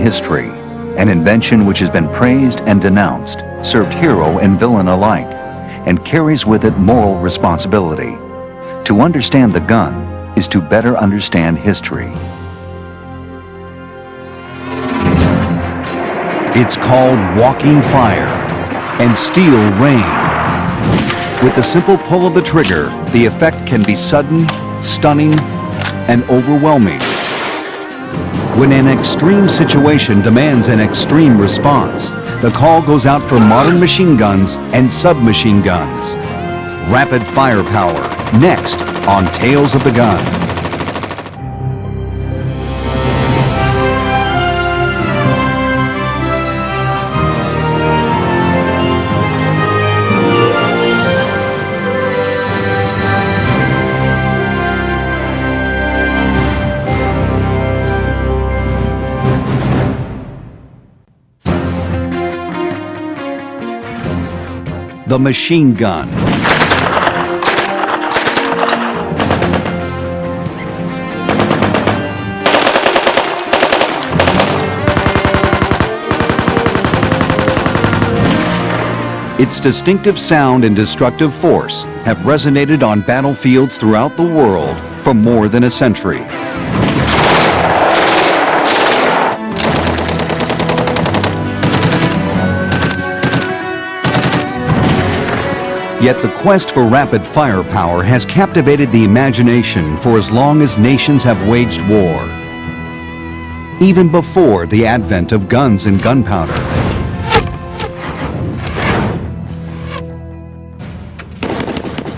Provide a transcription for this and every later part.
history, an invention which has been praised and denounced, served hero and villain alike, and carries with it moral responsibility. To understand the gun is to better understand history. It's called walking fire and steel rain. With the simple pull of the trigger, the effect can be sudden, stunning, and overwhelming. When an extreme situation demands an extreme response, the call goes out for modern machine guns and submachine guns. Rapid firepower, next on Tales of the Gun. The machine gun. Its distinctive sound and destructive force have resonated on battlefields throughout the world for more than a century. Yet the quest for rapid firepower has captivated the imagination for as long as nations have waged war. Even before the advent of guns and gunpowder.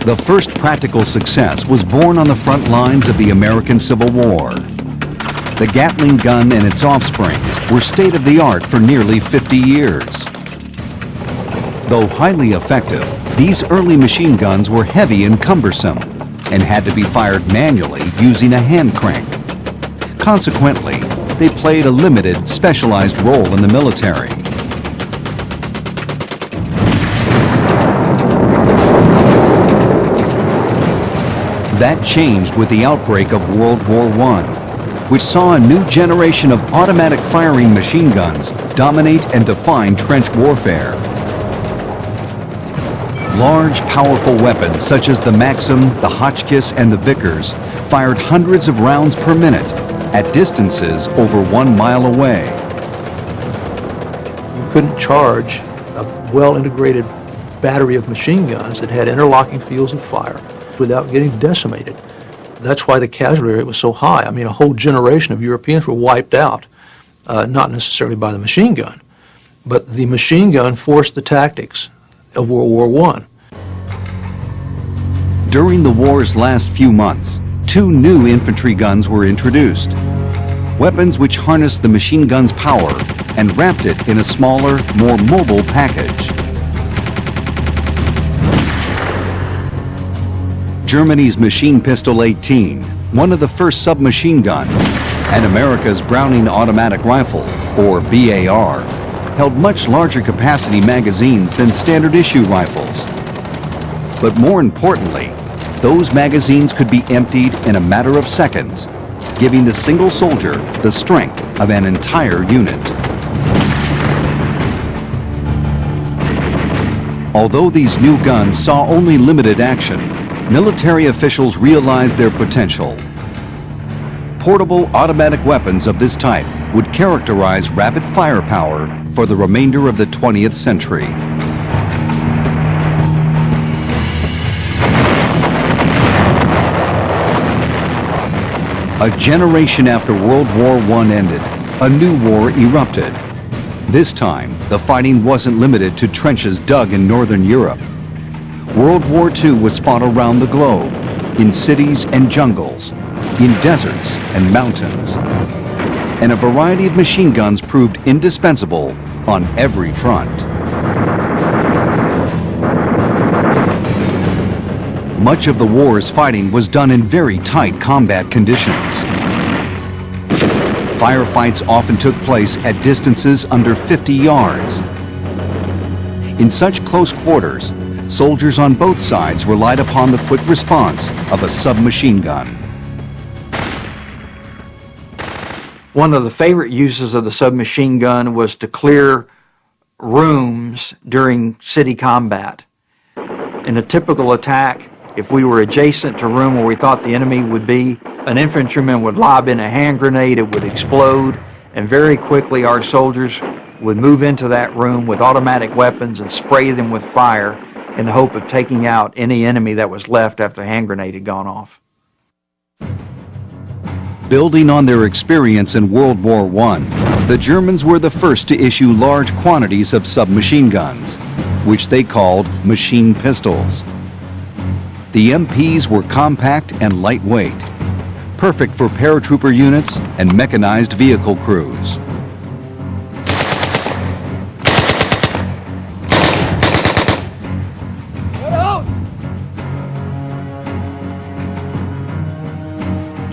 The first practical success was born on the front lines of the American Civil War. The Gatling gun and its offspring were state-of-the-art for nearly 50 years. Though highly effective, these early machine guns were heavy and cumbersome and had to be fired manually using a hand crank. Consequently, they played a limited, specialized role in the military. That changed with the outbreak of World War I, which saw a new generation of automatic firing machine guns dominate and define trench warfare. Large, powerful weapons such as the Maxim, the Hotchkiss, and the Vickers fired hundreds of rounds per minute at distances over 1 mile away. You couldn't charge a well-integrated battery of machine guns that had interlocking fields of fire without getting decimated. That's why the casualty rate was so high. I mean, a whole generation of Europeans were wiped out, not necessarily by the machine gun, but the machine gun forced the tactics of World War I. During the war's last few months, 2 new infantry guns were introduced. Weapons which harnessed the machine gun's power and wrapped it in a smaller, more mobile package. Germany's Machine Pistol 18, one of the first submachine guns, and America's Browning Automatic Rifle, or BAR, held much larger capacity magazines than standard issue rifles. But more importantly, those magazines could be emptied in a matter of seconds, giving the single soldier the strength of an entire unit. Although these new guns saw only limited action, military officials realized their potential. Portable automatic weapons of this type would characterize rapid firepower for the remainder of the 20th century. A generation after World War I ended, a new war erupted. This time, the fighting wasn't limited to trenches dug in Northern Europe. World War II was fought around the globe, in cities and jungles, in deserts and mountains. And a variety of machine guns proved indispensable on every front. Much of the war's fighting was done in very tight combat conditions. Firefights often took place at distances under 50 yards. In such close quarters, soldiers on both sides relied upon the quick response of a submachine gun. One of the favorite uses of the submachine gun was to clear rooms during city combat. In a typical attack, if we were adjacent to a room where we thought the enemy would be, an infantryman would lob in a hand grenade, it would explode, and very quickly our soldiers would move into that room with automatic weapons and spray them with fire in the hope of taking out any enemy that was left after the hand grenade had gone off. Building on their experience in World War I, the Germans were the first to issue large quantities of submachine guns, which they called machine pistols. The MPs were compact and lightweight, perfect for paratrooper units and mechanized vehicle crews.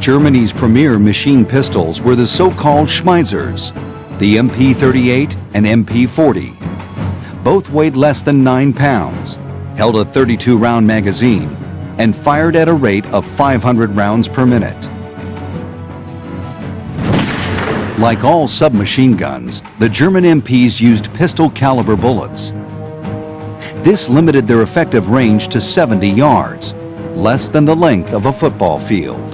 Germany's premier machine pistols were the so-called Schmeissers, the MP-38 and MP-40. Both weighed less than 9 pounds, held a 32-round magazine, and fired at a rate of 500 rounds per minute. Like all submachine guns, the German MPs used pistol-caliber bullets. This limited their effective range to 70 yards, less than the length of a football field.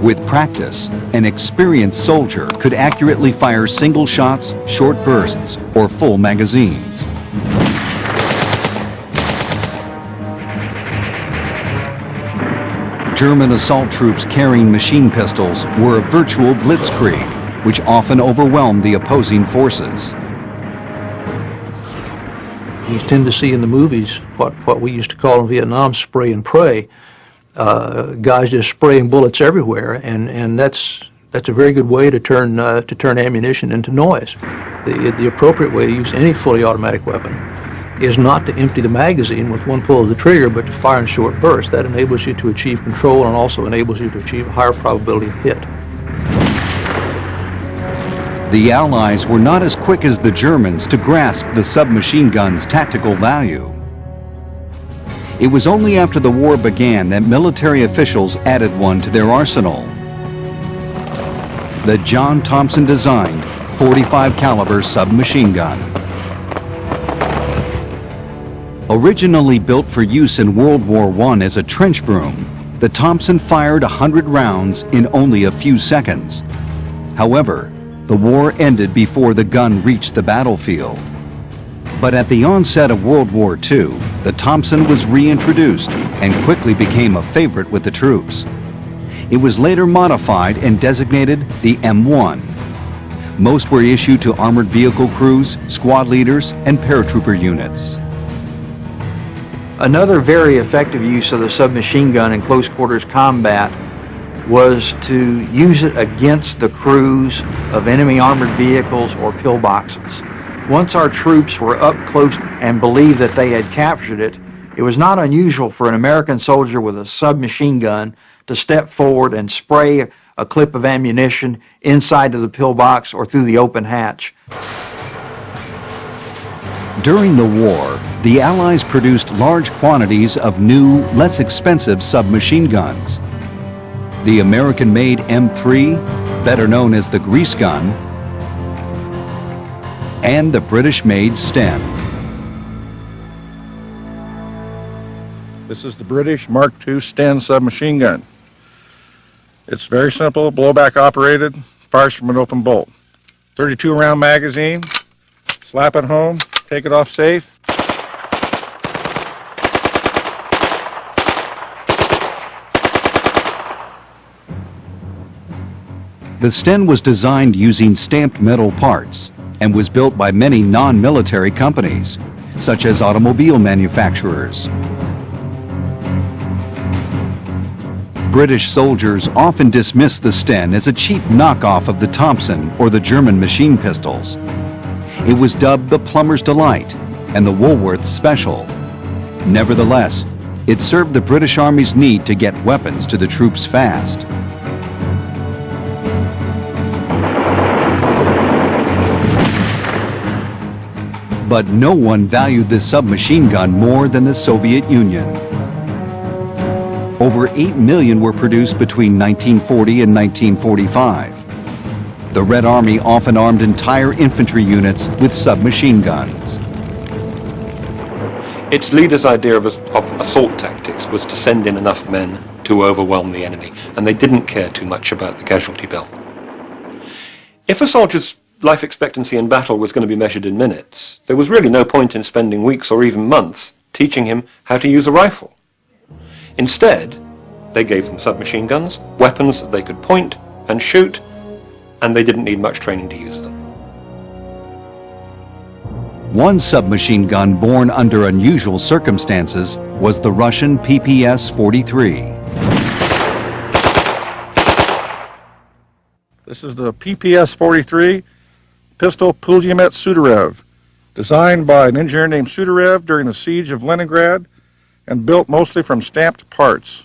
With practice, an experienced soldier could accurately fire single shots, short bursts, or full magazines. German assault troops carrying machine pistols were a virtual blitzkrieg, which often overwhelmed the opposing forces. You tend to see in the movies what we used to call in Vietnam spray and pray. Guys just spraying bullets everywhere, and that's a very good way to turn ammunition into noise. The appropriate way to use any fully automatic weapon is not to empty the magazine with one pull of the trigger, but to fire in short bursts. That enables you to achieve control and also enables you to achieve a higher probability of hit. The Allies were not as quick as the Germans to grasp the submachine gun's tactical value. It was only after the war began that military officials added one to their arsenal. The John Thompson-designed .45 caliber submachine gun. Originally built for use in World War I as a trench broom, the Thompson fired 100 rounds in only a few seconds. However, the war ended before the gun reached the battlefield. But at the onset of World War II, the Thompson was reintroduced and quickly became a favorite with the troops. It was later modified and designated the M1. Most were issued to armored vehicle crews, squad leaders, and paratrooper units. Another very effective use of the submachine gun in close quarters combat was to use it against the crews of enemy armored vehicles or pillboxes. Once our troops were up close and believed that they had captured it, it was not unusual for an American soldier with a submachine gun to step forward and spray a clip of ammunition inside of the pillbox or through the open hatch. During the war, the Allies produced large quantities of new, less expensive submachine guns. The American-made M3, better known as the grease gun, and the British-made Sten. This is the British Mark II Sten submachine gun. It's very simple, blowback operated, fires from an open bolt. 32 round magazine, slap it home, take it off safe. The Sten was designed using stamped metal parts and was built by many non-military companies, such as automobile manufacturers. British soldiers often dismissed the Sten as a cheap knockoff of the Thompson or the German machine pistols. It was dubbed the plumber's delight and the Woolworth's special. Nevertheless, it served the British Army's need to get weapons to the troops fast. But no one valued this submachine gun more than the Soviet Union. Over 8 million were produced between 1940 and 1945. The Red Army often armed entire infantry units with submachine guns. Its leader's idea of assault tactics was to send in enough men to overwhelm the enemy, and they didn't care too much about the casualty bill. If a soldier's life expectancy in battle was going to be measured in minutes, there was really no point in spending weeks or even months teaching him how to use a rifle. Instead, they gave them submachine guns, weapons that they could point and shoot, and they didn't need much training to use them. One submachine gun born under unusual circumstances was the Russian PPS-43. This is the PPS-43 pistol Pulyamet Sudarev, designed by an engineer named Sudarev during the siege of Leningrad and built mostly from stamped parts.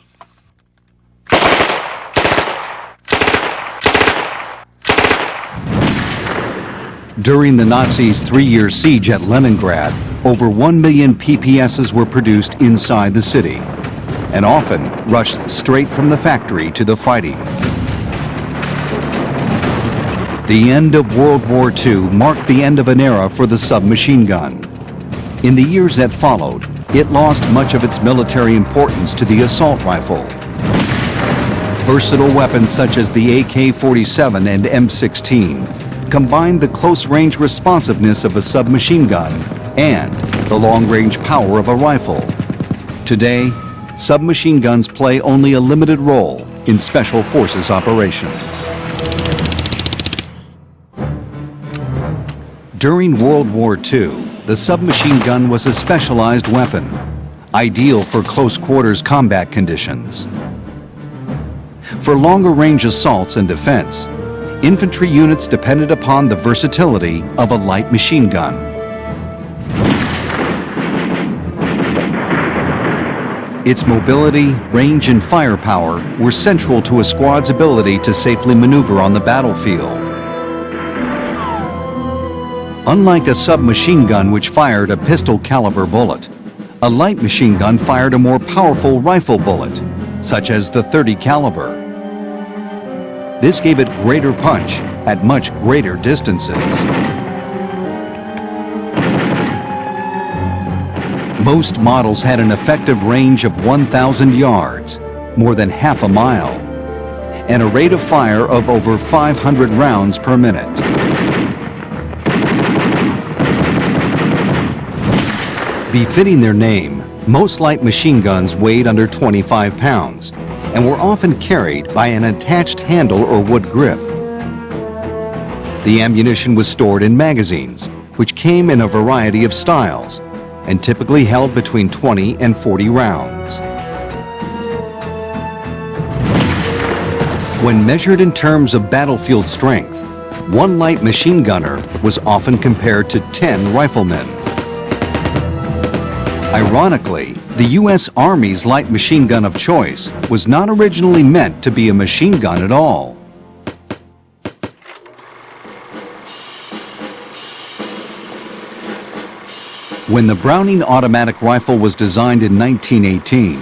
During the Nazis' 3-year siege at Leningrad, over 1 million PPSs were produced inside the city, and often rushed straight from the factory to the fighting. The end of World War II marked the end of an era for the submachine gun. In the years that followed, it lost much of its military importance to the assault rifle. Versatile weapons such as the AK-47 and M16 combined the close-range responsiveness of a submachine gun and the long-range power of a rifle. Today, submachine guns play only a limited role in special forces operations. During World War II, the submachine gun was a specialized weapon, ideal for close-quarters combat conditions. For longer-range assaults and defense, infantry units depended upon the versatility of a light machine gun. Its mobility, range, and firepower were central to a squad's ability to safely maneuver on the battlefield. Unlike a submachine gun which fired a pistol-caliber bullet, a light machine gun fired a more powerful rifle bullet, such as the .30 caliber. This gave it greater punch at much greater distances. Most models had an effective range of 1,000 yards, more than half a mile, and a rate of fire of over 500 rounds per minute. Befitting their name, most light machine guns weighed under 25 pounds and were often carried by an attached handle or wood grip. The ammunition was stored in magazines, which came in a variety of styles and typically held between 20 and 40 rounds. When measured in terms of battlefield strength, one light machine gunner was often compared to 10 riflemen. Ironically, the U.S. Army's light machine gun of choice was not originally meant to be a machine gun at all. When the Browning automatic rifle was designed in 1918,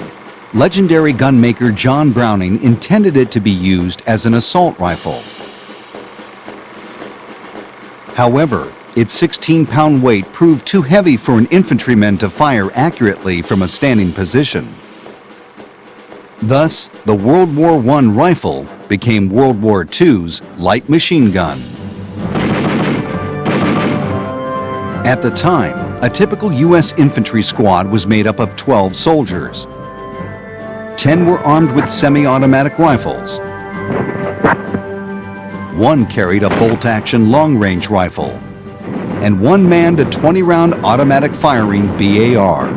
legendary gunmaker John Browning intended it to be used as an assault rifle. However, its 16-pound weight proved too heavy for an infantryman to fire accurately from a standing position. Thus, the World War I rifle became World War II's light machine gun. At the time, a typical U.S. infantry squad was made up of 12 soldiers. 10 were armed with semi-automatic rifles. 1 carried a bolt-action long-range rifle, and 1 manned a 20-round automatic firing BAR.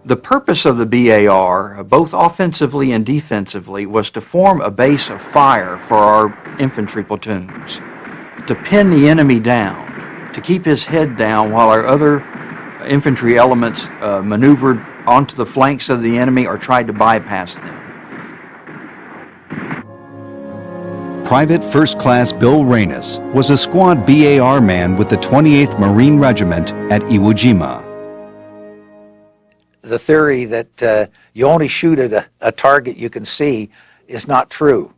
The purpose of the BAR, both offensively and defensively, was to form a base of fire for our infantry platoons, to pin the enemy down, to keep his head down while our other infantry elements maneuvered onto the flanks of the enemy or tried to bypass them. Private First Class Bill Reynes was a squad BAR man with the 28th Marine Regiment at Iwo Jima. the theory that you only shoot at a target you can see is not true.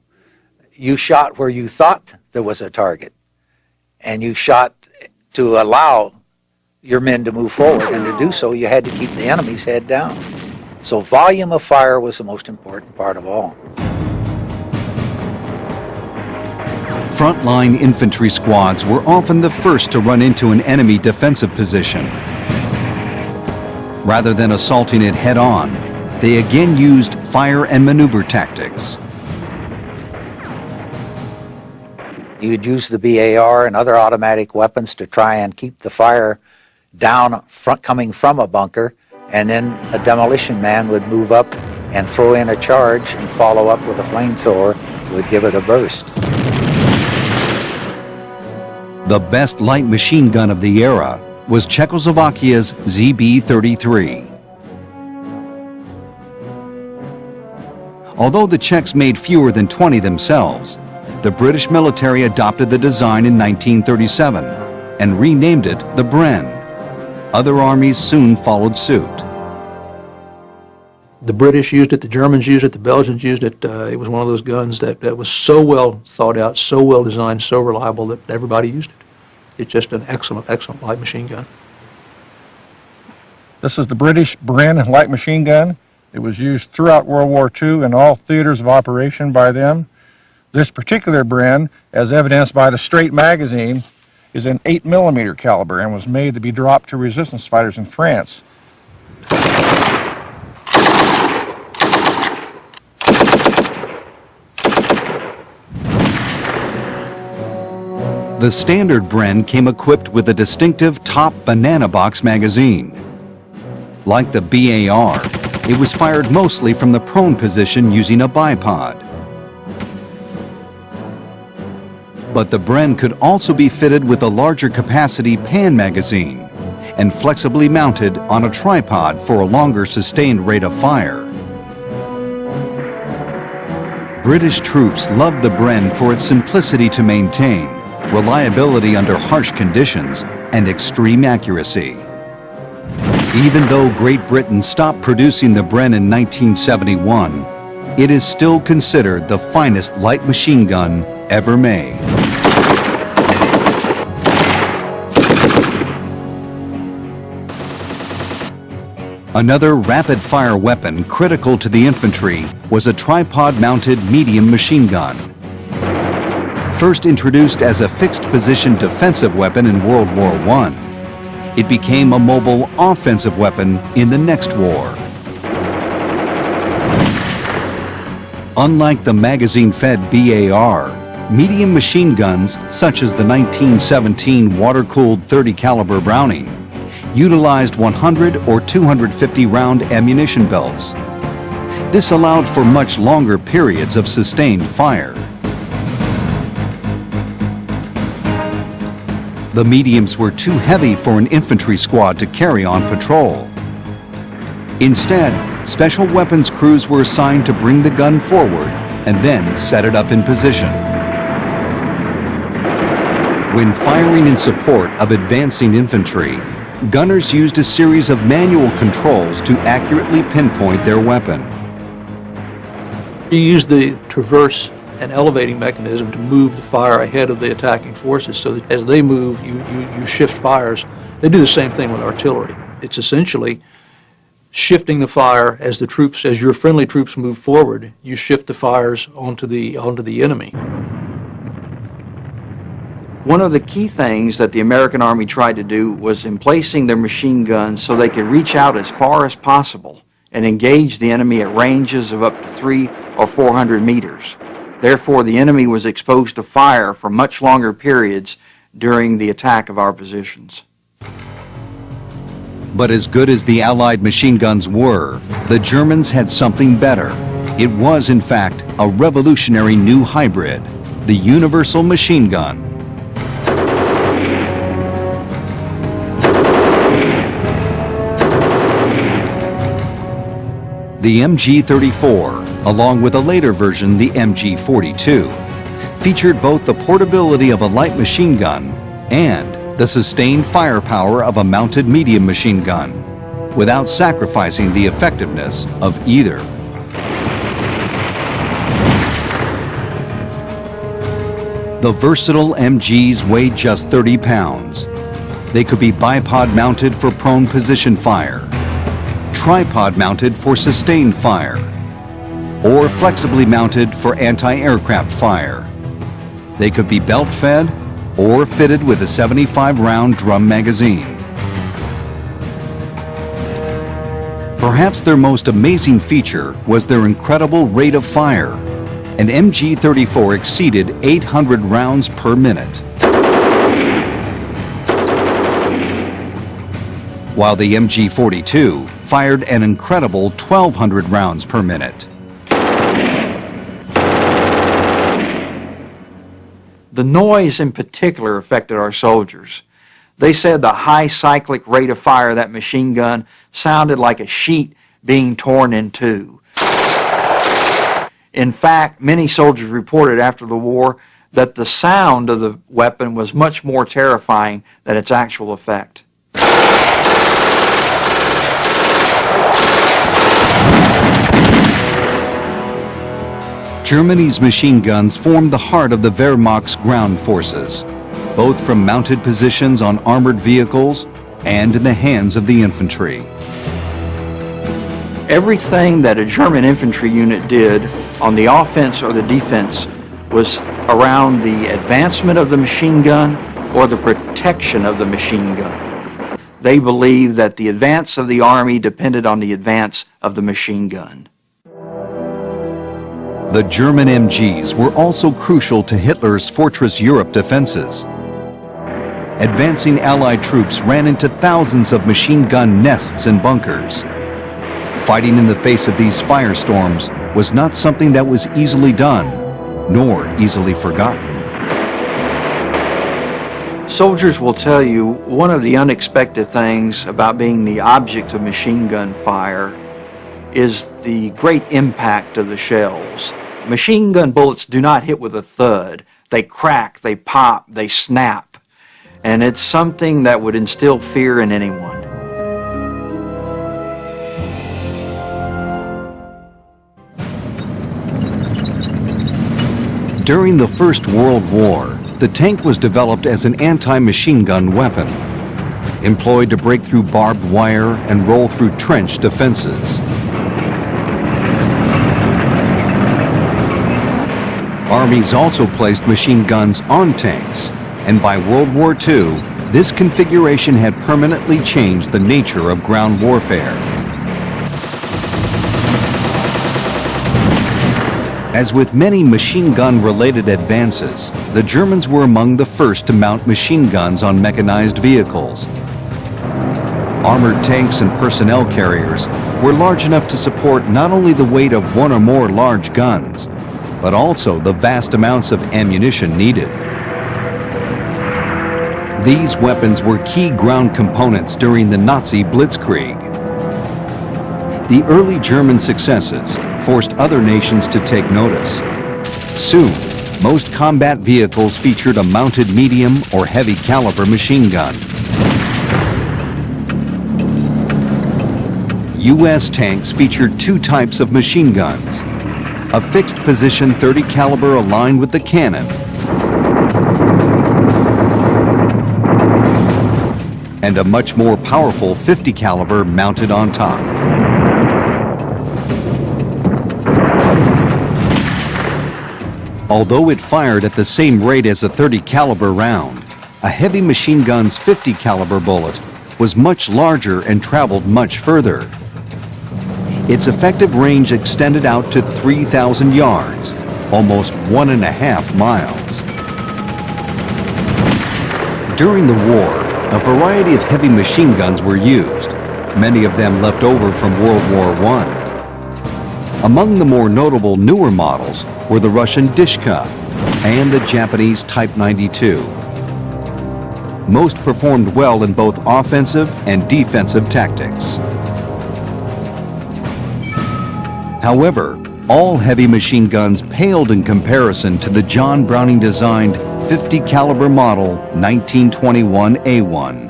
You shot where you thought there was a target, and you shot to allow your men to move forward, and to do so you had to keep the enemy's head down. So volume of fire was the most important part of all. Frontline infantry squads were often the first to run into an enemy defensive position. Rather than assaulting it head-on, they again used fire and maneuver tactics. You'd use the BAR and other automatic weapons to try and keep the fire down coming from a bunker, and then a demolition man would move up and throw in a charge and follow up with a flamethrower, would give it a burst. The best light machine gun of the era was Czechoslovakia's ZB-33. Although the Czechs made fewer than 20 themselves, the British military adopted the design in 1937 and renamed it the Bren. Other armies soon followed suit. The British used it, the Germans used it, the Belgians used it. It was one of those guns that was so well thought out, so well designed, so reliable that everybody used it. It's just an excellent, excellent light machine gun. This is the British Bren light machine gun. It was used throughout World War II in all theaters of operation by them. This particular Bren, as evidenced by the straight magazine, is an 8mm caliber and was made to be dropped to resistance fighters in France. The standard Bren came equipped with a distinctive top banana box magazine. Like the BAR, it was fired mostly from the prone position using a bipod. But the Bren could also be fitted with a larger capacity pan magazine and flexibly mounted on a tripod for a longer sustained rate of fire. British troops loved the Bren for its simplicity to maintain, reliability under harsh conditions, and extreme accuracy. Even though Great Britain stopped producing the Bren in 1971, it is still considered the finest light machine gun ever made. Another rapid-fire weapon critical to the infantry was a tripod-mounted medium machine gun. First introduced as a fixed-position defensive weapon in World War I, it became a mobile offensive weapon in the next war. Unlike the magazine-fed BAR, medium machine guns, such as the 1917 water-cooled .30 caliber Browning, utilized 100 or 250 round ammunition belts. This allowed for much longer periods of sustained fire. The mediums were too heavy for an infantry squad to carry on patrol. Instead, special weapons crews were assigned to bring the gun forward and then set it up in position. When firing in support of advancing infantry, gunners used a series of manual controls to accurately pinpoint their weapon. You use the traverse and elevating mechanism to move the fire ahead of the attacking forces, so that as they move, you shift fires. They do the same thing with artillery. It's essentially shifting the fire as your friendly troops move forward. You shift the fires onto the enemy. One of the key things that the American Army tried to do was in placing their machine guns so they could reach out as far as possible and engage the enemy at ranges of up to 300 or 400 meters. Therefore, the enemy was exposed to fire for much longer periods during the attack of our positions. But as good as the Allied machine guns were, the Germans had something better. It was, in fact, a revolutionary new hybrid, the universal machine gun. The MG-34, along with a later version, the MG-42, featured both the portability of a light machine gun and the sustained firepower of a mounted medium machine gun. without sacrificing the effectiveness of either. The versatile MGs weighed just 30 pounds. They could be bipod mounted for prone position fire, tripod mounted for sustained fire, or flexibly mounted for anti-aircraft fire. They could be belt-fed or fitted with a 75-round drum magazine. Perhaps their most amazing feature was their incredible rate of fire. An MG-34 exceeded 800 rounds per minute, while the MG-42 fired an incredible 1,200 rounds per minute. The noise in particular affected our soldiers. They said the high cyclic rate of fire of that machine gun sounded like a sheet being torn in two. In fact, many soldiers reported after the war that the sound of the weapon was much more terrifying than its actual effect. Germany's machine guns formed the heart of the Wehrmacht's ground forces, both from mounted positions on armored vehicles and in the hands of the infantry. Everything that a German infantry unit did on the offense or the defense was around the advancement of the machine gun or the protection of the machine gun. They believed that the advance of the army depended on the advance of the machine gun. The German MGs were also crucial to Hitler's Fortress Europe defenses. Advancing Allied troops ran into thousands of machine gun nests and bunkers. Fighting in the face of these firestorms was not something that was easily done, nor easily forgotten. Soldiers will tell you one of the unexpected things about being the object of machine gun fire is the great impact of the shells. Machine gun bullets do not hit with a thud. They crack, they pop, they snap. And it's something that would instill fear in anyone. During the First World War, the tank was developed as an anti-machine gun weapon, employed to break through barbed wire and roll through trench defenses. Armies also placed machine guns on tanks, and by World War II, this configuration had permanently changed the nature of ground warfare. As with many machine gun-related advances, the Germans were among the first to mount machine guns on mechanized vehicles. Armored tanks and personnel carriers were large enough to support not only the weight of one or more large guns, but also the vast amounts of ammunition needed. These weapons were key ground components during the Nazi Blitzkrieg. The early German successes forced other nations to take notice. Soon, most combat vehicles featured a mounted medium or heavy caliber machine gun. U.S. tanks featured two types of machine guns: a fixed position 30 caliber aligned with the cannon, and a much more powerful 50 caliber mounted on top. Although it fired at the same rate as a 30 caliber round, a heavy machine gun's 50 caliber bullet was much larger and traveled much further. Its effective range extended out to 3,000 yards, almost 1.5 miles. During the war, a variety of heavy machine guns were used, many of them left over from World War I. Among the more notable newer models were the Russian Dishka and the Japanese Type 92. Most performed well in both offensive and defensive tactics. However, all heavy machine guns paled in comparison to the John Browning designed 50 caliber model 1921A1,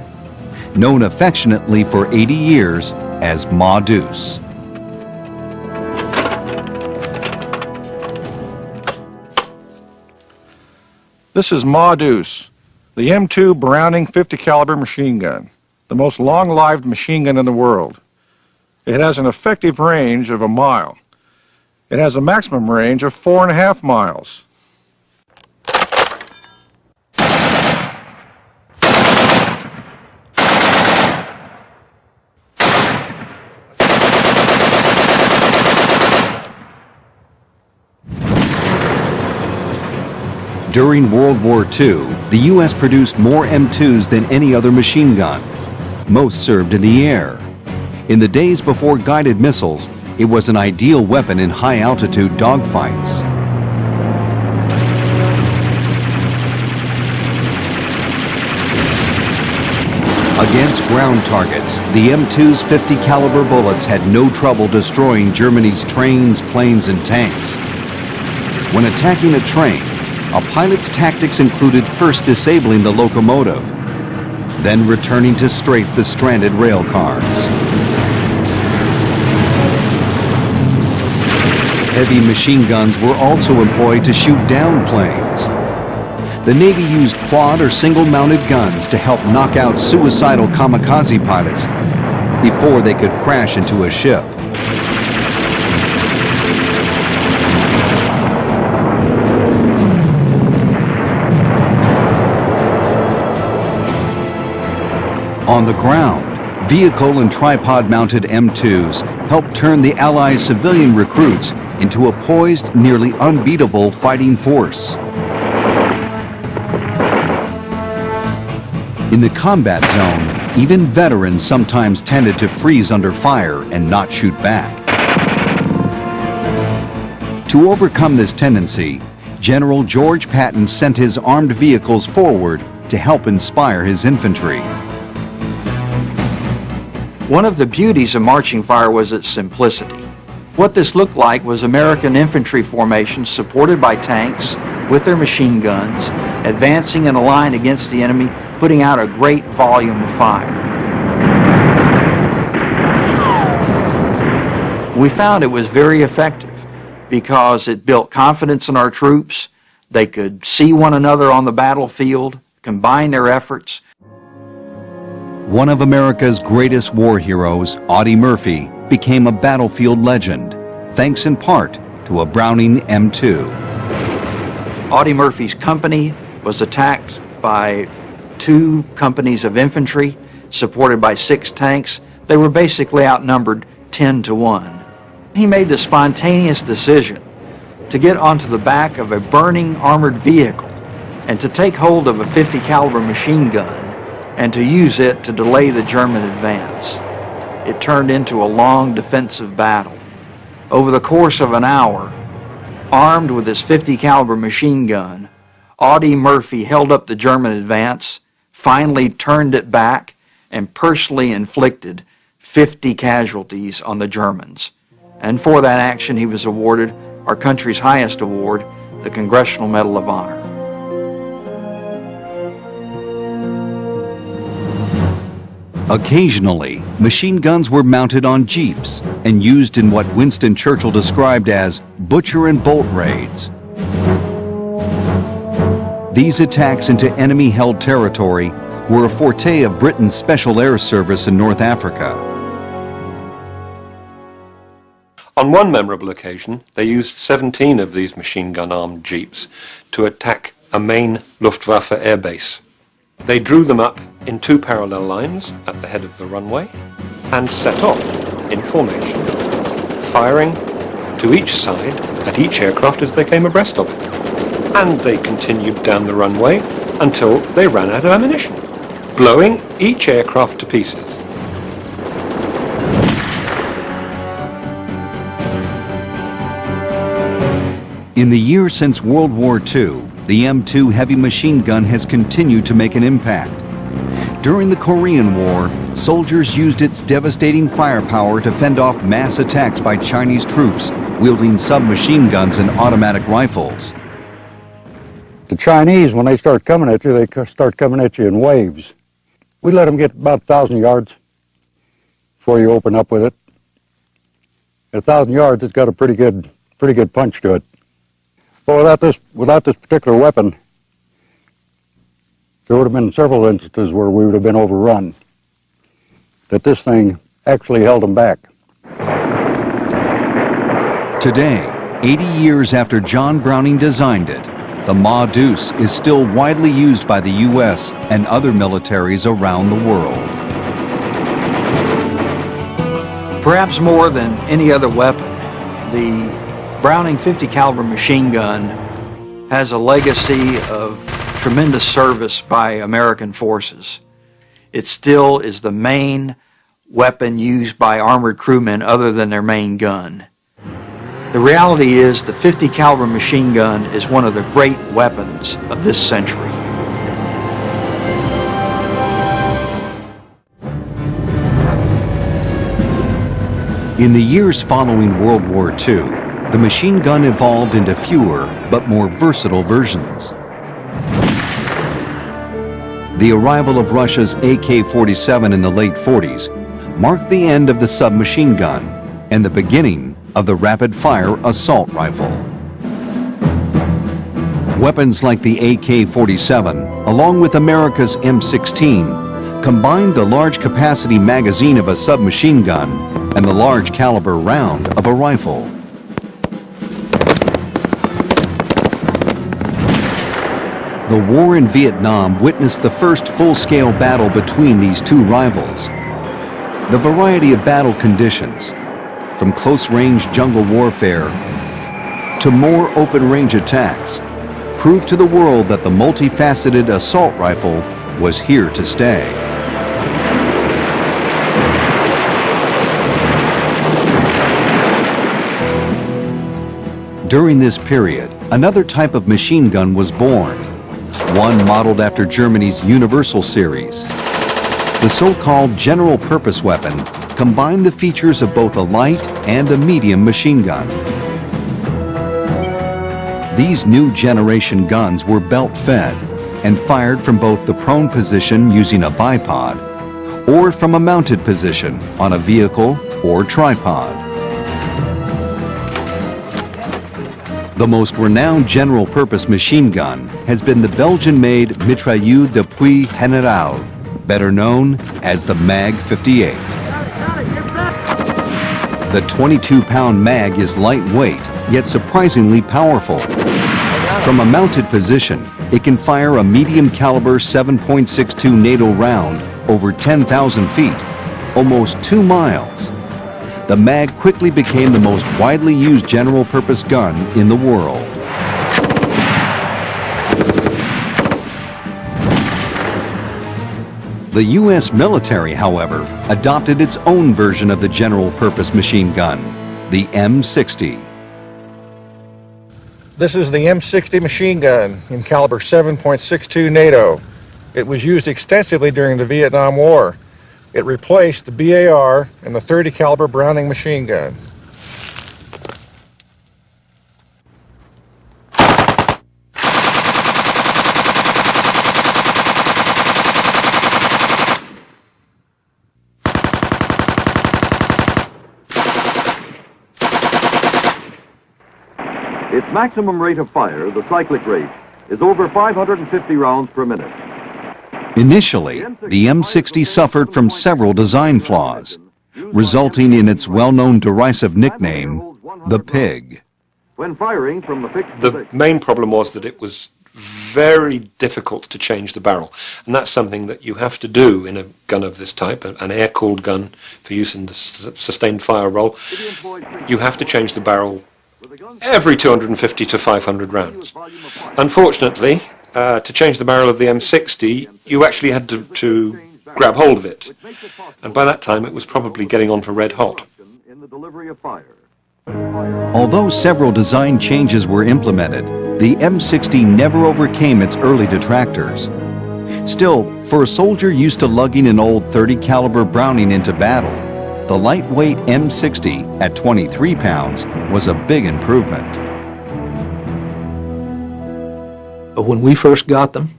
known affectionately for 80 years as Ma Deuce. This is Ma Deuce, the M2 Browning 50 caliber machine gun, the most long-lived machine gun in the world. It has an effective range of 1 mile. It has a maximum range of 4.5 miles. During World War II, the U.S. produced more M2s than any other machine gun. Most served in the air. In the days before guided missiles, it was an ideal weapon in high-altitude dogfights. Against ground targets, the M2's 50 caliber bullets had no trouble destroying Germany's trains, planes, and tanks. When attacking a train, a pilot's tactics included first disabling the locomotive, then returning to strafe the stranded rail cars. Heavy machine guns were also employed to shoot down planes. The Navy used quad or single-mounted guns to help knock out suicidal kamikaze pilots before they could crash into a ship. On the ground, vehicle and tripod-mounted M2s helped turn the Allies' civilian recruits into a poised, nearly unbeatable fighting force. In the combat zone, even veterans sometimes tended to freeze under fire and not shoot back. To overcome this tendency, General George Patton sent his armed vehicles forward to help inspire his infantry. One of the beauties of marching fire was its simplicity. What this looked like was American infantry formations supported by tanks with their machine guns, advancing in a line against the enemy, putting out a great volume of fire. We found it was very effective because it built confidence in our troops. They could see one another on the battlefield, combine their efforts. One of America's greatest war heroes, Audie Murphy, became a battlefield legend, thanks in part to a Browning M2. Audie Murphy's company was attacked by 2 companies of infantry, supported by 6 tanks. They were basically outnumbered 10-1. He made the spontaneous decision to get onto the back of a burning armored vehicle and to take hold of a 50 caliber machine gun and to use it to delay the German advance. It turned into a long defensive battle. Over the course of an hour, armed with his 50 caliber machine gun, Audie Murphy held up the German advance, finally turned it back, and personally inflicted 50 casualties on the Germans. And for that action, he was awarded our country's highest award, the Congressional Medal of Honor. Occasionally, machine guns were mounted on jeeps and used in what Winston Churchill described as butcher and bolt raids. These attacks into enemy-held territory were a forte of Britain's Special Air Service in North Africa. On one memorable occasion, they used 17 of these machine gun-armed jeeps to attack a main Luftwaffe airbase. They drew them up in 2 parallel lines at the head of the runway and set off in formation, firing to each side at each aircraft as they came abreast of it. And they continued down the runway until they ran out of ammunition, blowing each aircraft to pieces. In the years since World War II, the M2 heavy machine gun has continued to make an impact. During the Korean War, soldiers used its devastating firepower to fend off mass attacks by Chinese troops wielding submachine guns and automatic rifles. The Chinese, when they start coming at you, they start coming at you in waves. We let them get about 1,000 yards. before you open up with it. At 1,000 yards, it's got a pretty good punch to it. But without this particular weapon, there would have been several instances where we would have been overrun. That this thing actually held them back. Today, 80 years after John Browning designed it, the Ma Deuce is still widely used by the U.S. and other militaries around the world. Perhaps more than any other weapon, the Browning 50 caliber machine gun has a legacy of tremendous service by American forces. It still is the main weapon used by armored crewmen other than their main gun. The reality is the 50 caliber machine gun is one of the great weapons of this century. In the years following World War II, the machine gun evolved into fewer but more versatile versions. The arrival of Russia's AK-47 in the late 40s marked the end of the submachine gun and the beginning of the rapid-fire assault rifle. Weapons like the AK-47, along with America's M16, combined the large capacity magazine of a submachine gun and the large caliber round of a rifle. The war in Vietnam witnessed the first full-scale battle between these two rivals. The variety of battle conditions, from close-range jungle warfare to more open-range attacks, proved to the world that the multifaceted assault rifle was here to stay. During this period, another type of machine gun was born, one modeled after Germany's Universal series. The so-called general-purpose weapon combined the features of both a light and a medium machine gun. These new generation guns were belt-fed and fired from both the prone position using a bipod or from a mounted position on a vehicle or tripod. The most renowned general-purpose machine gun has been the Belgian-made Mitrailleuse de Puits Général, better known as the Mag 58. The 22-pound mag is lightweight, yet surprisingly powerful. From a mounted position, it can fire a medium-caliber 7.62 NATO round over 10,000 feet, almost 2 miles. The mag quickly became the most widely used general-purpose gun in the world. The U.S. military, however, adopted its own version of the general-purpose machine gun, the M60. This is the M60 machine gun in caliber 7.62 NATO. It was used extensively during the Vietnam War. It replaced the BAR and the 30 caliber Browning machine gun. Its maximum rate of fire, the cyclic rate, is over 550 rounds per minute. Initially, the M60 suffered from several design flaws, resulting in its well-known derisive nickname, the Pig. When firing from the fixed The position, main problem was that it was very difficult to change the barrel, and that's something that you have to do in a gun of this type, an air-cooled gun for use in the sustained fire role. You have to change the barrel every 250 to 500 rounds. Unfortunately, to change the barrel of the M60, you actually had to grab hold of it, and by that time it was probably getting on for red hot. in the delivery of fire. Although several design changes were implemented, the M60 never overcame its early detractors. Still, for a soldier used to lugging an old 30 caliber Browning into battle, the lightweight M60 at 23 pounds was a big improvement. But when we first got them,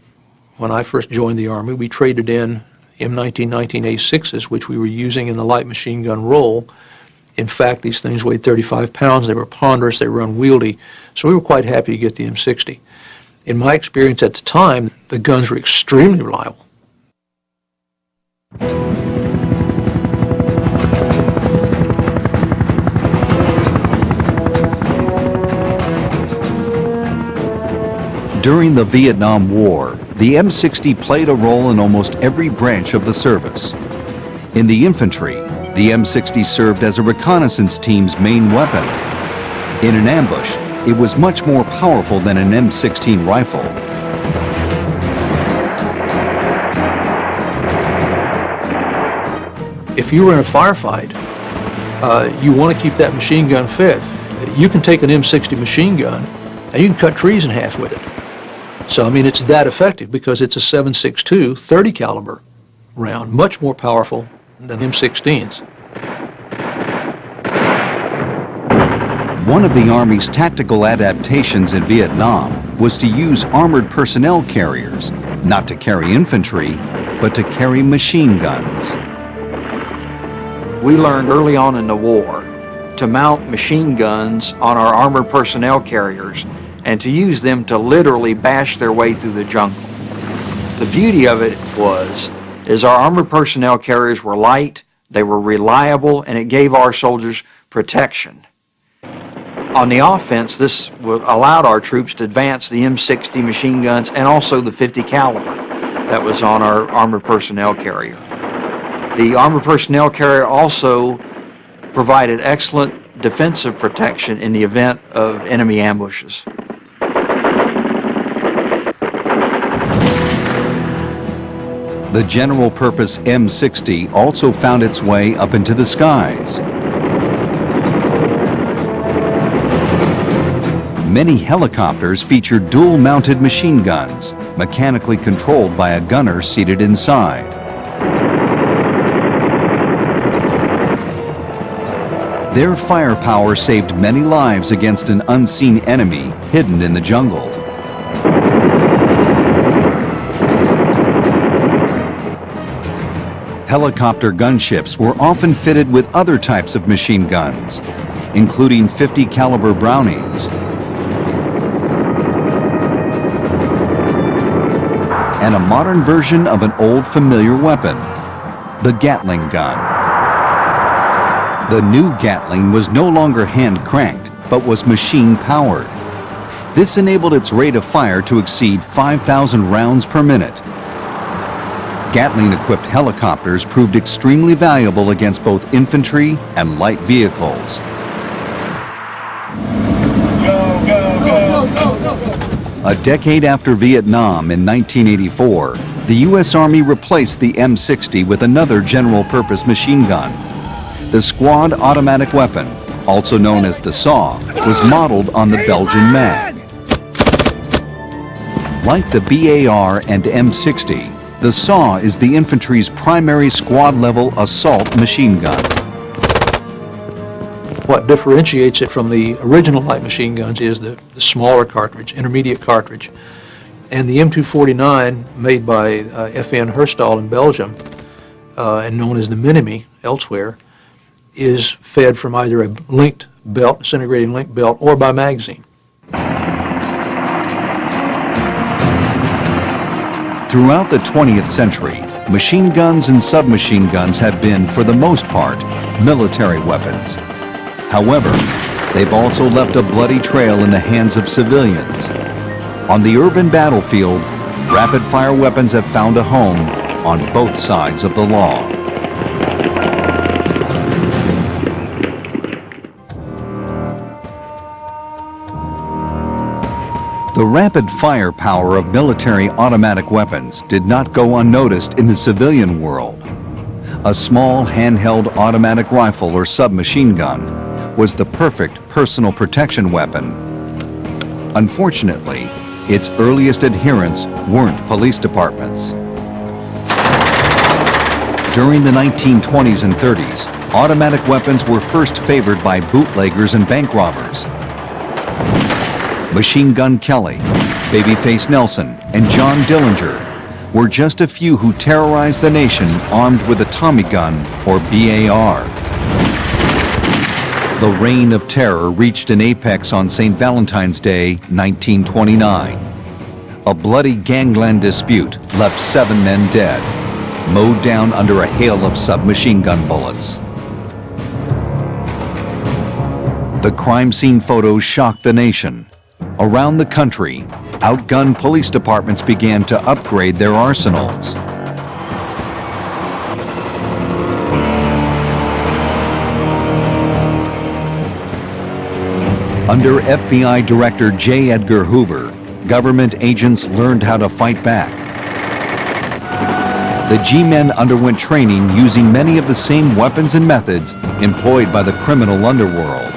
when I first joined the Army, we traded in M19, 19A6s, which we were using in the light machine gun role. In fact, these things weighed 35 pounds. They were ponderous. They were unwieldy. So we were quite happy to get the M60. In my experience at the time, the guns were extremely reliable. During the Vietnam War, the M60 played a role in almost every branch of the service. In the infantry, the M60 served as a reconnaissance team's main weapon. In an ambush, it was much more powerful than an M16 rifle. If you were in a firefight, you want to keep that machine gun fit. You can take an M60 machine gun and you can cut trees in half with it. So, I mean, it's that effective because it's a 7.62 30 caliber round, much more powerful than M16s. One of the Army's tactical adaptations in Vietnam was to use armored personnel carriers, not to carry infantry, but to carry machine guns. We learned early on in the war to mount machine guns on our armored personnel carriers and to use them to literally bash their way through the jungle. The beauty of it is our armored personnel carriers were light, they were reliable, and it gave our soldiers protection. On the offense, this allowed our troops to advance the M60 machine guns and also the 50 caliber that was on our armored personnel carrier. The armored personnel carrier also provided excellent defensive protection in the event of enemy ambushes. The general-purpose M60 also found its way up into the skies. Many helicopters featured dual-mounted machine guns, mechanically controlled by a gunner seated inside. Their firepower saved many lives against an unseen enemy hidden in the jungle. Helicopter gunships were often fitted with other types of machine guns, including 50 caliber Brownings and a modern version of an old familiar weapon, the Gatling gun. The new Gatling was no longer hand-cranked, but was machine-powered. This enabled its rate of fire to exceed 5,000 rounds per minute. Gatling-equipped helicopters proved extremely valuable against both infantry and light vehicles. A decade after Vietnam in 1984, the U.S. Army replaced the M60 with another general-purpose machine gun. The squad automatic weapon, also known as the SAW, was modeled on the Belgian MAG. Like the BAR and M60, the SAW is the infantry's primary squad-level assault machine gun. What differentiates it from the original light machine guns is the smaller cartridge, intermediate cartridge. And the M249, made by FN Herstal in Belgium, and known as the Minimi elsewhere, is fed from either a linked belt, disintegrating linked belt, or by magazine. Throughout the 20th century, machine guns and submachine guns have been, for the most part, military weapons. However, they've also left a bloody trail in the hands of civilians. On the urban battlefield, rapid-fire weapons have found a home on both sides of the law. The rapid firepower of military automatic weapons did not go unnoticed in the civilian world. A small handheld automatic rifle or submachine gun was the perfect personal protection weapon. Unfortunately, its earliest adherents weren't police departments. During the 1920s and 30s, automatic weapons were first favored by bootleggers and bank robbers. Machine Gun Kelly, Babyface Nelson, and John Dillinger were just a few who terrorized the nation armed with a Tommy gun or BAR. The reign of terror reached an apex on St. Valentine's Day, 1929. A bloody gangland dispute left 7 men dead, mowed down under a hail of submachine gun bullets. The crime scene photos shocked the nation. Around the country, outgunned police departments began to upgrade their arsenals. Under FBI Director J. Edgar Hoover, government agents learned how to fight back. The G-men underwent training using many of the same weapons and methods employed by the criminal underworld.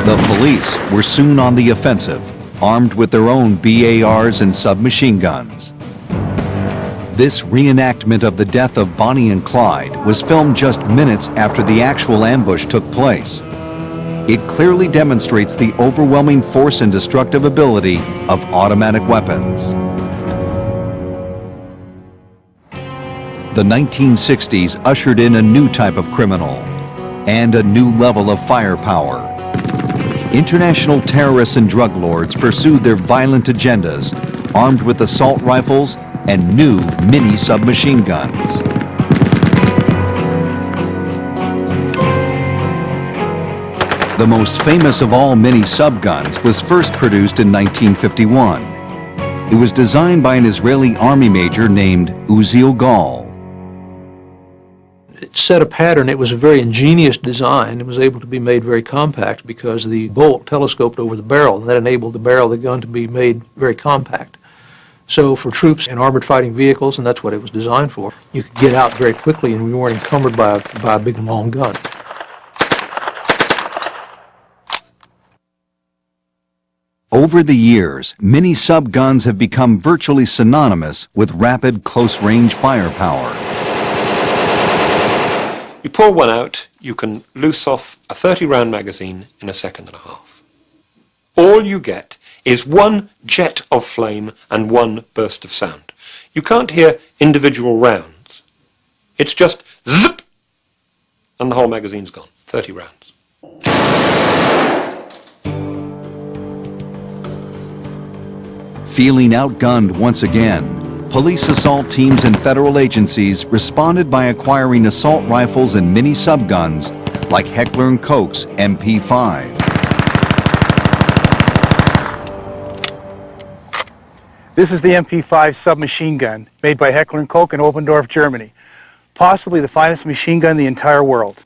The police were soon on the offensive, armed with their own BARs and submachine guns. This reenactment of the death of Bonnie and Clyde was filmed just minutes after the actual ambush took place. It clearly demonstrates the overwhelming force and destructive ability of automatic weapons. The 1960s ushered in a new type of criminal and a new level of firepower. International terrorists and drug lords pursued their violent agendas, armed with assault rifles and new mini submachine guns. The most famous of all mini subguns was first produced in 1951. It was designed by an Israeli army major named Uziel Gal. It set a pattern. It was a very ingenious design. It was able to be made very compact because the bolt telescoped over the barrel, and that enabled the barrel of the gun to be made very compact. So for troops and armored fighting vehicles, and that's what it was designed for, you could get out very quickly and you weren't encumbered by a big long gun. Over the years, mini subguns have become virtually synonymous with rapid close-range firepower. You pour one out, you can loose off a 30-round magazine in a second and a half. All you get is one jet of flame and one burst of sound. You can't hear individual rounds. It's just zip, and the whole magazine's gone. 30 rounds. Feeling outgunned once again, police assault teams and federal agencies responded by acquiring assault rifles and mini subguns like Heckler & Koch's MP5. This is the MP5 submachine gun made by Heckler & Koch in Oberndorf, Germany. Possibly the finest machine gun in the entire world.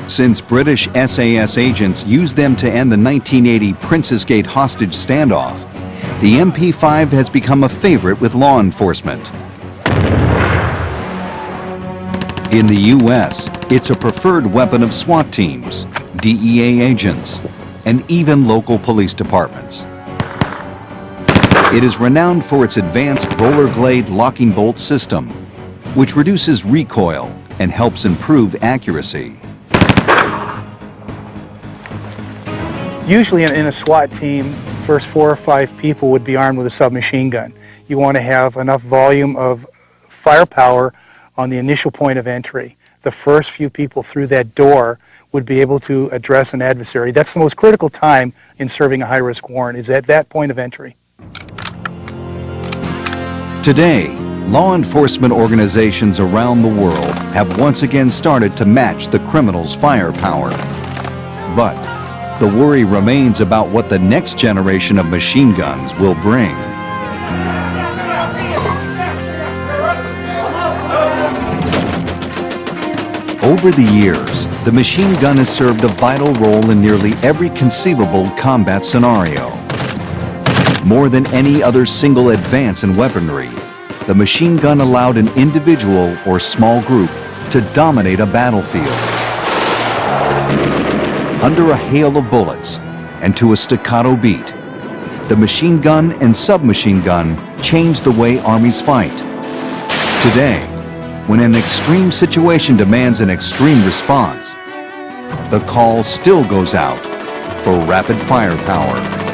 Since British SAS agents used them to end the 1980 Princess Gate hostage standoff, the MP5 has become a favorite with law enforcement. In the U.S., it's a preferred weapon of SWAT teams, DEA agents, and even local police departments. It is renowned for its advanced roller blade locking bolt system, which reduces recoil and helps improve accuracy. Usually in a SWAT team, first 4 or 5 people would be armed with a submachine gun. You want to have enough volume of firepower on the initial point of entry. The first few people through that door would be able to address an adversary. That's the most critical time in serving a high-risk warrant, is at that point of entry. Today, law enforcement organizations around the world have once again started to match the criminals' firepower. But the worry remains about what the next generation of machine guns will bring. Over the years, the machine gun has served a vital role in nearly every conceivable combat scenario. More than any other single advance in weaponry, the machine gun allowed an individual or small group to dominate a battlefield. Under a hail of bullets and to a staccato beat, the machine gun and submachine gun changed the way armies fight. Today, when an extreme situation demands an extreme response, the call still goes out for rapid firepower.